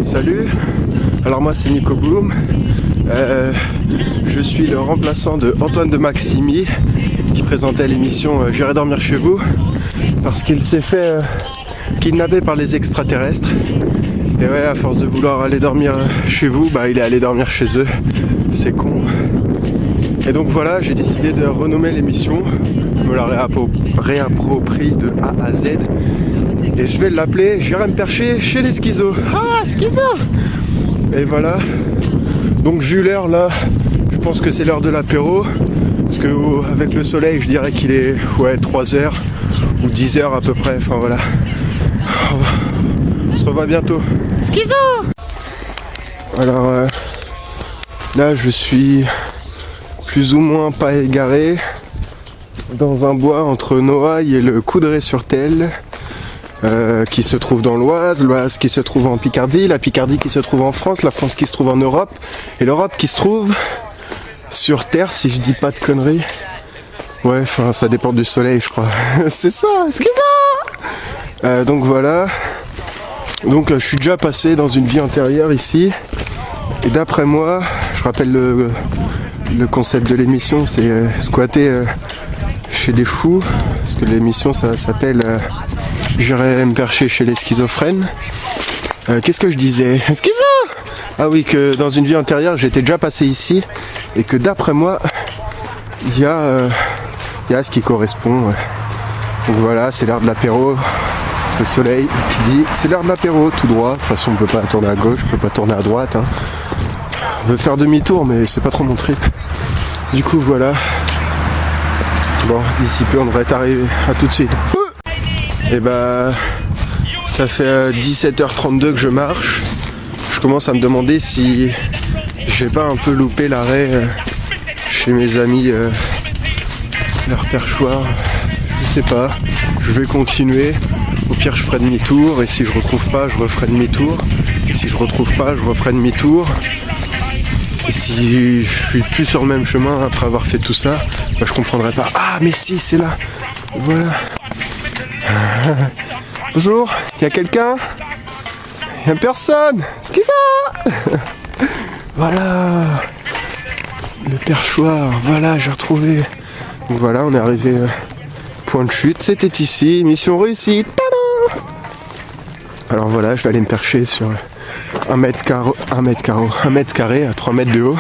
Salut, alors moi c'est Nico Boom, je suis le remplaçant de Antoine de Maximi qui présentait l'émission J'irai dormir chez vous parce qu'il s'est fait kidnapper par les extraterrestres et ouais, à force de vouloir aller dormir chez vous, bah il est allé dormir chez eux, c'est con. Et donc voilà, j'ai décidé de renommer l'émission, je me la réapproprie de A à Z et je vais l'appeler J'irai me percher chez les schizos. Ah, schizo! Et voilà, donc vu l'heure là, je pense que c'est l'heure de l'apéro, parce que avec le soleil je dirais qu'il est 3h ou 10h à peu près, enfin voilà. On se revoit bientôt. Schizo! Alors là je suis plus ou moins pas égaré dans un bois entre Noailles et le Coudray-sur-Thelle. Qui se trouve dans l'Oise, l'Oise qui se trouve en Picardie, la Picardie qui se trouve en France, la France qui se trouve en Europe, et l'Europe qui se trouve sur Terre, si je dis pas de conneries. Ouais, enfin ça dépend du soleil je crois. C'est ça, schizo! Donc voilà. Donc je suis déjà passé dans une vie antérieure ici. Et d'après moi, je rappelle le concept de l'émission, c'est squatter chez des fous. Parce que l'émission ça s'appelle J'irai me percher chez les schizophrènes. Qu'est-ce que je disais? Schizo! Ah oui, que dans une vie antérieure, j'étais déjà passé ici. Et que d'après moi, il y a ce qui correspond. Ouais. Donc voilà, c'est l'heure de l'apéro. Le soleil qui dit c'est l'heure de l'apéro, tout droit. De toute façon, on peut pas tourner à gauche, on peut pas tourner à droite. Hein. On veut faire demi-tour, mais c'est pas trop mon trip. Du coup, voilà. Bon, d'ici peu, on devrait être arrivé. À tout de suite. Et bah, ça fait 17h32 que je marche. Je commence à me demander si j'ai pas un peu loupé l'arrêt chez mes amis, leur perchoir. Je sais pas. Je vais continuer. Au pire, je ferai demi-tour. Et si je retrouve pas, je referai demi-tour. Et si je retrouve pas, je referai demi-tour. Et si je suis plus sur le même chemin après avoir fait tout ça, bah, je comprendrai pas. Ah, mais si, c'est là. Voilà. Bonjour, il y a quelqu'un? Il y a personne. Schizo! Voilà. Le perchoir, voilà, j'ai retrouvé. Donc voilà, on est arrivé point de chute. C'était ici, mission réussie. Tada! Alors voilà, je vais aller me percher sur 1 mètre carré à 3 mètres de haut.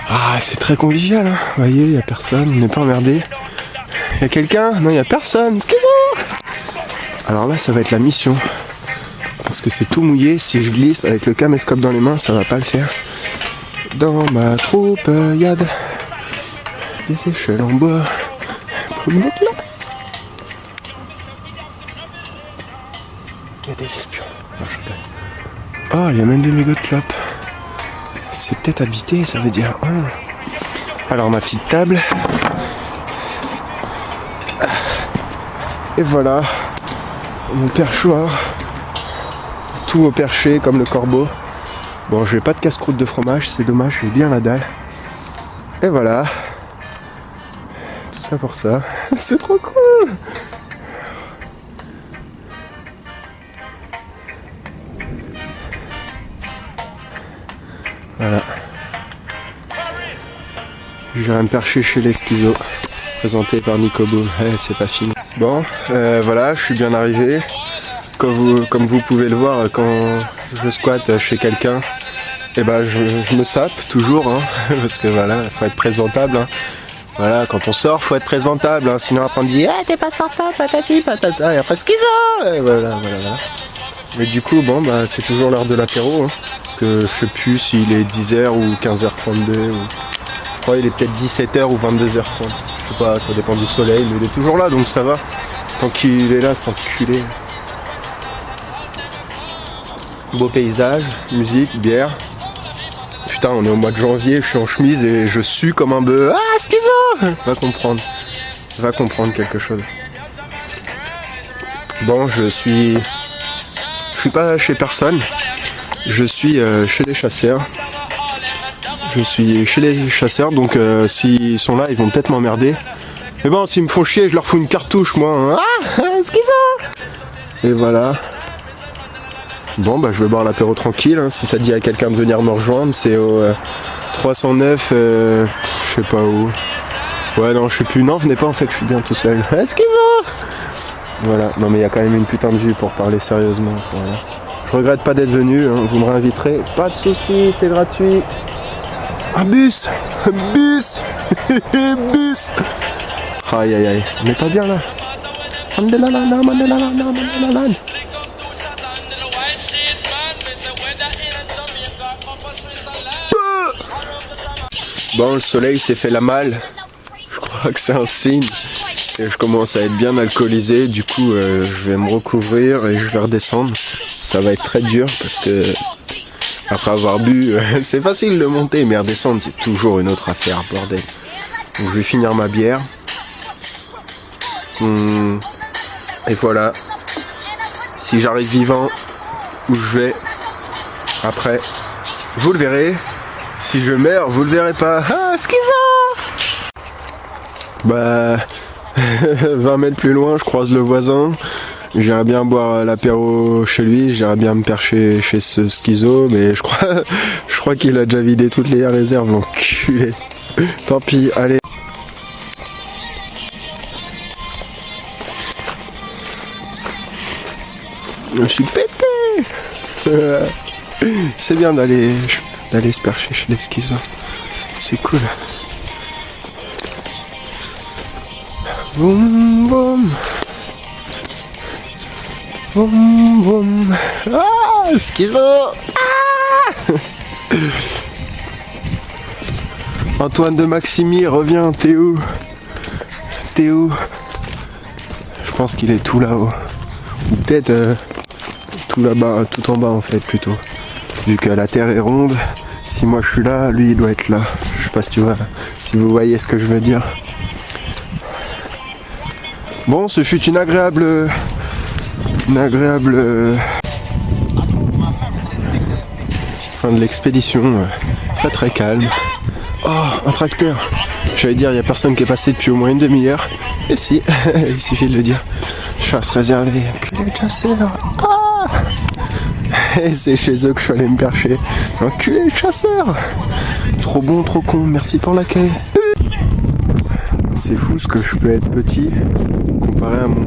Ah, c'est très convivial, hein. Vous voyez, il n'y a personne, on n'est pas emmerdé. Y'a quelqu'un? Non, y'a personne. Schizo! Alors là, ça va être la mission. Parce que c'est tout mouillé. Si je glisse avec le caméscope dans les mains, ça va pas le faire. Dans ma troupe, y'a des échelles en bois. Pour me mettre là. Y'a des espions. Oh, y'a même des mégots de clopes. C'est peut-être habité, ça veut dire. Oh. Alors, ma petite table. Et voilà, mon perchoir, tout au perché comme le corbeau. Bon, j'ai pas de casse-croûte de fromage, c'est dommage, j'ai bien la dalle. Et voilà, tout ça pour ça. C'est trop cool. Voilà. J'irai me percher chez les schizos. Présenté par Nico Boom. C'est pas fini. Bon, voilà, je suis bien arrivé. Comme vous pouvez le voir, quand je squatte chez quelqu'un, et ben je me sape toujours, hein, parce que voilà, faut être présentable. Hein. Voilà, quand on sort, faut être présentable. Hein, sinon après on dit ah t'es pas sortant, patati patata, et après schizo. Et voilà. Mais du coup, bon bah c'est toujours l'heure de l'apéro, hein, parce que je sais plus s'il est 10h ou 15h32 ou je crois il est peut-être 17h ou 22h30. Je sais pas, ça dépend du soleil, mais il est toujours là, donc ça va. Tant qu'il est là, c'est enculé. Beau paysage, musique, bière. Putain, on est au mois de janvier, je suis en chemise et je sue comme un bœuf. Ah, schizo! Va comprendre quelque chose. Bon, je suis pas chez personne. Je suis chez les chasseurs. Je suis chez les chasseurs, donc s'ils sont là, ils vont peut-être m'emmerder. Mais bon, s'ils me font chier, je leur fous une cartouche, moi. Hein. Ah, schizo! Et voilà. Bon bah je vais boire l'apéro tranquille, hein. Si ça te dit à quelqu'un de venir me rejoindre, c'est au 309, je sais pas où. Ouais non je sais plus, non venez pas en fait, je suis bien tout seul. Excusez-moi. Voilà, non mais il y a quand même une putain de vue pour parler sérieusement. Voilà. Je regrette pas d'être venu, hein. Vous me réinviterez, pas de soucis, c'est gratuit. Un bus. Bus. Bus. Aïe aïe aïe, on est pas bien là. Bon, le soleil s'est fait la malle. Je crois que c'est un signe. Et je commence à être bien alcoolisé. Du coup, je vais me recouvrir et je vais redescendre. Ça va être très dur parce que après avoir bu, c'est facile de monter, mais redescendre, c'est toujours une autre affaire, bordel. Donc je vais finir ma bière. Et voilà. Si j'arrive vivant où je vais, après, vous le verrez. Si je meurs, vous le verrez pas. Ah, schizo! Bah, 20 mètres plus loin, je croise le voisin. J'irais bien boire l'apéro chez lui, j'irais bien me percher chez ce schizo, mais je crois qu'il a déjà vidé toutes les réserves, l'enculé. Tant pis, allez. Je suis pété. C'est bien d'aller se percher chez les schizos. C'est cool. Boum boum. Boum boum. Ah, schizo. Ah. Antoine de Maximi, reviens, t'es où? T'es où? Je pense qu'il est tout là-haut. Ou peut-être tout là-bas, tout en bas en fait plutôt. Vu que la terre est ronde, si moi je suis là, lui il doit être là. Je sais pas si tu vois, si vous voyez ce que je veux dire. Bon, ce fut une agréable fin de l'expédition, très très calme. Oh, un tracteur. J'allais dire, il n'y a personne qui est passé depuis au moins une demi-heure. Et si, il suffit de le dire. Chasse réservée. Enculé de chasseur. Ah. Et c'est chez eux que je suis allé me percher. Enculé de chasseur. Trop bon, trop con. Merci pour l'accueil. C'est fou ce que je peux être petit comparé à mon